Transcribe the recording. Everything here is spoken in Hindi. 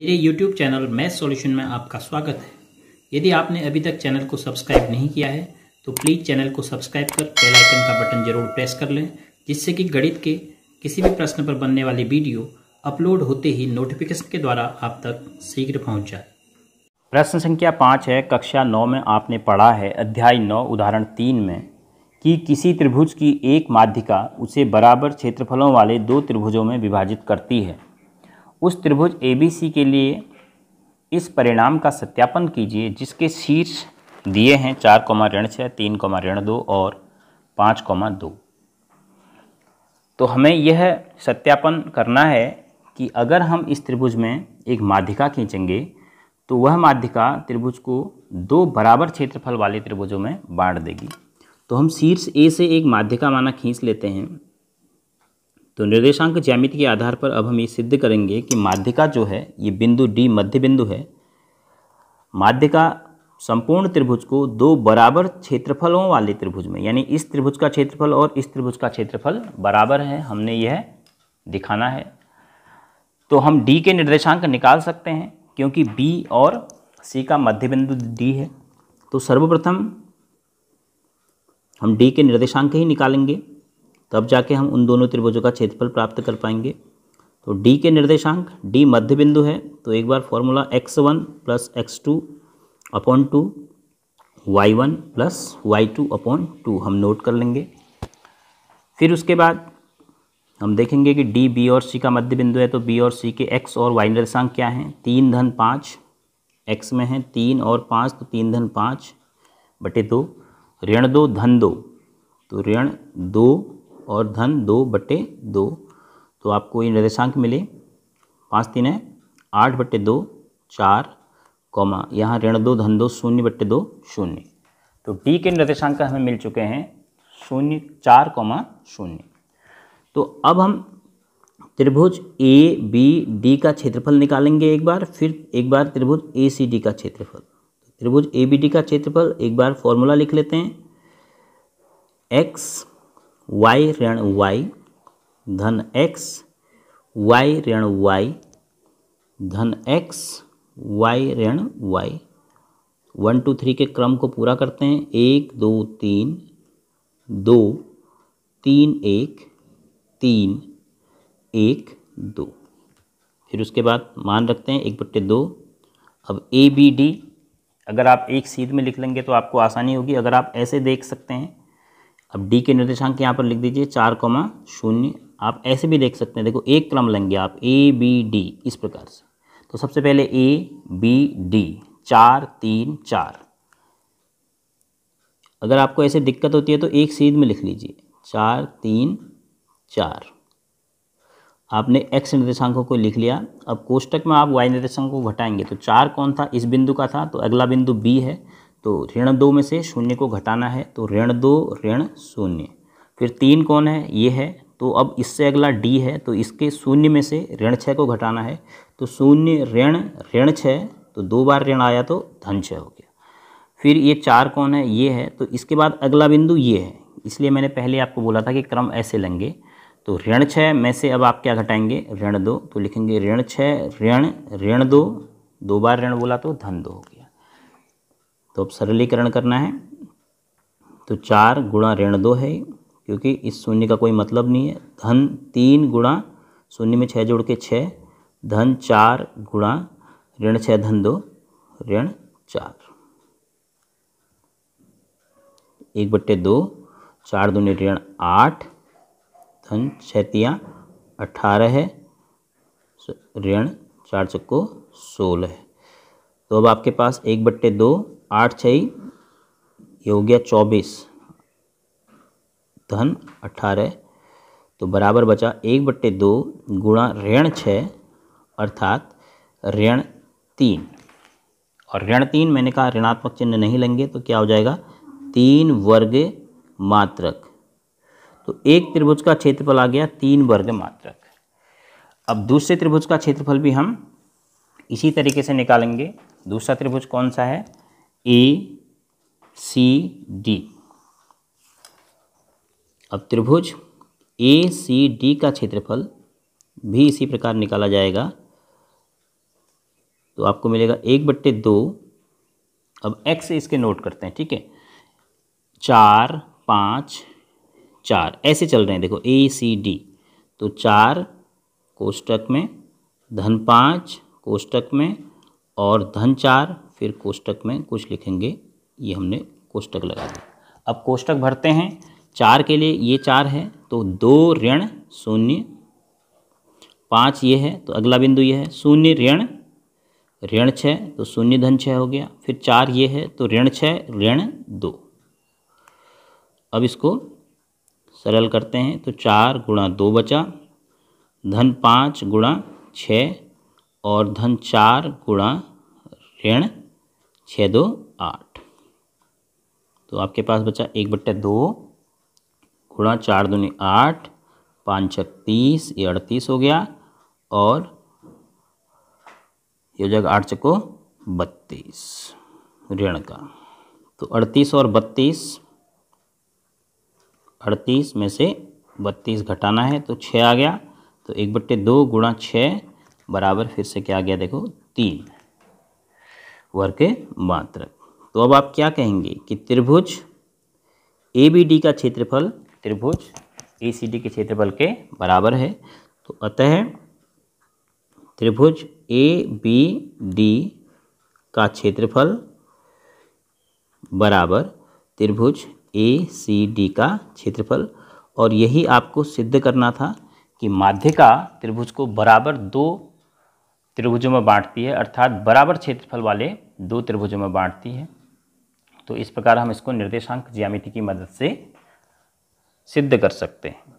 मेरे YouTube चैनल मैथ सॉल्यूशन में आपका स्वागत है। यदि आपने अभी तक चैनल को सब्सक्राइब नहीं किया है तो प्लीज़ चैनल को सब्सक्राइब कर बेल आइकन का बटन जरूर प्रेस कर लें, जिससे कि गणित के किसी भी प्रश्न पर बनने वाली वीडियो अपलोड होते ही नोटिफिकेशन के द्वारा आप तक शीघ्र पहुंच जाए। प्रश्न संख्या 5 है। कक्षा 9 में आपने पढ़ा है अध्याय 9 उदाहरण 3 में कि किसी त्रिभुज की एक माध्यिका उसे बराबर क्षेत्रफलों वाले दो त्रिभुजों में विभाजित करती है। उस त्रिभुज ABC के लिए इस परिणाम का सत्यापन कीजिए जिसके शीर्ष दिए हैं 4,6, 3,2 और 5,2। तो हमें यह सत्यापन करना है कि अगर हम इस त्रिभुज में एक माध्यिका खींचेंगे तो वह माध्यिका त्रिभुज को दो बराबर क्षेत्रफल वाले त्रिभुजों में बांट देगी। तो हम शीर्ष A से एक माध्यिका माना खींच लेते हैं। तो निर्देशांक ज्यामिति के आधार पर अब हम ये सिद्ध करेंगे कि माध्यिका जो है ये बिंदु D मध्य बिंदु है। माध्यिका संपूर्ण त्रिभुज को दो बराबर क्षेत्रफलों वाले त्रिभुज में, यानी इस त्रिभुज का क्षेत्रफल और इस त्रिभुज का क्षेत्रफल बराबर है, हमने यह दिखाना है। तो हम D के निर्देशांक निकाल सकते हैं क्योंकि B और C का मध्य बिंदु D है। तो सर्वप्रथम हम D के निर्देशांक ही निकालेंगे, तब जाके हम उन दोनों त्रिभुजों का क्षेत्रफल प्राप्त कर पाएंगे। तो D के निर्देशांक, D मध्य बिंदु है, तो एक बार formula x1 plus x2 upon 2 y1 plus y2 upon 2 हम नोट कर लेंगे। फिर उसके बाद हम देखेंगे कि D B और C का मध्य बिंदु है, तो B और C के x और y निर्देशांक क्या हैं। 3 धन 5 x में है 3 और 5, तो 3 धन 5 बटे 2, ऋण 2 धन 2, तो ऋण 2 और धन 2 बटे 2। तो आपको ये निर्देशांक मिले 5 3 है 8 बटे 2 4, कॉमा यहाँ ऋण 2 धन 2 0 बटे 2 0। तो D के निर्देशांक हमें मिल चुके हैं 0 4, 0। तो अब हम त्रिभुज ABD का क्षेत्रफल निकालेंगे एक बार, फिर एक बार त्रिभुज ACD का क्षेत्रफल। त्रिभुज ABD का क्षेत्रफल एक बार फॉर्मूला लिख लेते हैं, x y ऋण y धन x y ऋण y धन x y ऋण y। 1 2 3 के क्रम को पूरा करते हैं, 1 2 3 2 3 1 3 1 2। फिर उसके बाद मान रखते हैं 1/2। अब ABD अगर आप एक सीध में लिख लेंगे तो आपको आसानी होगी। अगर आप ऐसे देख सकते हैं, अब D के निर्देशांक यहाँ पर लिख दीजिए 4,0। आप ऐसे भी देख सकते हैं, देखो एक क्रम लेंगे आप ABD इस प्रकार से। तो सबसे पहले ABD 4 3 4। अगर आपको ऐसे दिक्कत होती है तो एक सीध में लिख लीजिए 4 3 4। आपने x निर्देशांकों को लिख लिया। अब कोष्टक में आप y निर्देशांकों को घटाएंगे, तो 4 कौन था, इस बिंदु का था, तो अगला बिंदु B है, तो ऋण 2 में से 0 को घटाना है, तो ऋण 2 ऋण 0। फिर 3 कौन है, ये है, तो अब इससे अगला D है, तो इसके 0 में से ऋण 6 को घटाना है, तो 0 ऋण 6, तो 2 बार ऋण आया तो धन 6 हो गया। फिर ये 4 कौन है, ये है, तो इसके बाद अगला बिंदु ये है। इसलिए मैंने पहले आपको बोला था कि क्रम ऐसे लेंगे। तो ऋण 6 में से अब आप क्या घटाएंगे, ऋण 2, तो लिखेंगे ऋण 6 ऋण 2, 2 बार ऋण बोला तो धन 2 हो गया। तो अब सरलीकरण करना है, तो 4 गुणा ऋण 2 है, क्योंकि इस 0 का कोई मतलब नहीं है। धन 3 गुणा 0 में 6 जोड़ के 6, धन 4 गुणा ऋण 6 धन 2 ऋण 4। 1/2, 4 दूनी ऋण 8, धन 6 तिया 18 है, ऋण 4 चक्को 16 है। तो अब आपके पास 1/2 8 6 ये हो गया 24 धन 18, तो बराबर बचा 1/2 गुणा ऋण 6 अर्थात ऋण 3। और ऋण 3 मैंने कहा ऋणात्मक चिन्ह नहीं लेंगे, तो क्या हो जाएगा 3 वर्ग मात्रक। तो एक त्रिभुज का क्षेत्रफल आ गया 3 वर्ग मात्रक। अब दूसरे त्रिभुज का क्षेत्रफल भी हम इसी तरीके से निकालेंगे। दूसरा त्रिभुज कौन सा है, ACD। अब त्रिभुज ACD का क्षेत्रफल भी इसी प्रकार निकाला जाएगा। तो आपको मिलेगा 1/2। अब x से इसके नोट करते हैं, ठीक है। 4 5 4 ऐसे चल रहे हैं, देखो ACD। तो 4 कोष्टक में, -5 कोष्टक में और -4 फिर कोष्टक में कुछ लिखेंगे, ये हमने कोष्टक लगा दिया। अब कोष्टक भरते हैं। 4 के लिए ये 4 है तो 2 ऋण 0, 5 ये है तो अगला बिंदु ये है 0 ऋण 6 तो 0 धन 6 हो गया। फिर 4 ये है तो ऋण 6 ऋण 2। अब इसको सरल करते हैं तो 4 गुणा 2 बचा, -5 गुणा 6 और -4 गुणा ऋण 6 2 8। तो आपके पास बचा 1/2 गुणा 4 दूनी 8, 5 6 30, ये 38 हो गया और ये हो जाएगा 8 चको 32 ऋण का। तो 38 और 32, 38 में से 32 घटाना है तो 6 आ गया। तो 1/2 गुणा 6 बराबर फिर से क्या आ गया, देखो 3 वर्ग के मात्रक। तो अब आप क्या कहेंगे कि त्रिभुज ABD का क्षेत्रफल त्रिभुज ACD के क्षेत्रफल के बराबर है। तो अतः त्रिभुज ABD का क्षेत्रफल बराबर त्रिभुज ACD का क्षेत्रफल। और यही आपको सिद्ध करना था कि माध्यिका त्रिभुज को बराबर 2 त्रिभुजों में बांटती है, अर्थात बराबर क्षेत्रफल वाले 2 त्रिभुजों में बांटती है। तो इस प्रकार हम इसको निर्देशांक ज्यामिति की मदद से सिद्ध कर सकते हैं।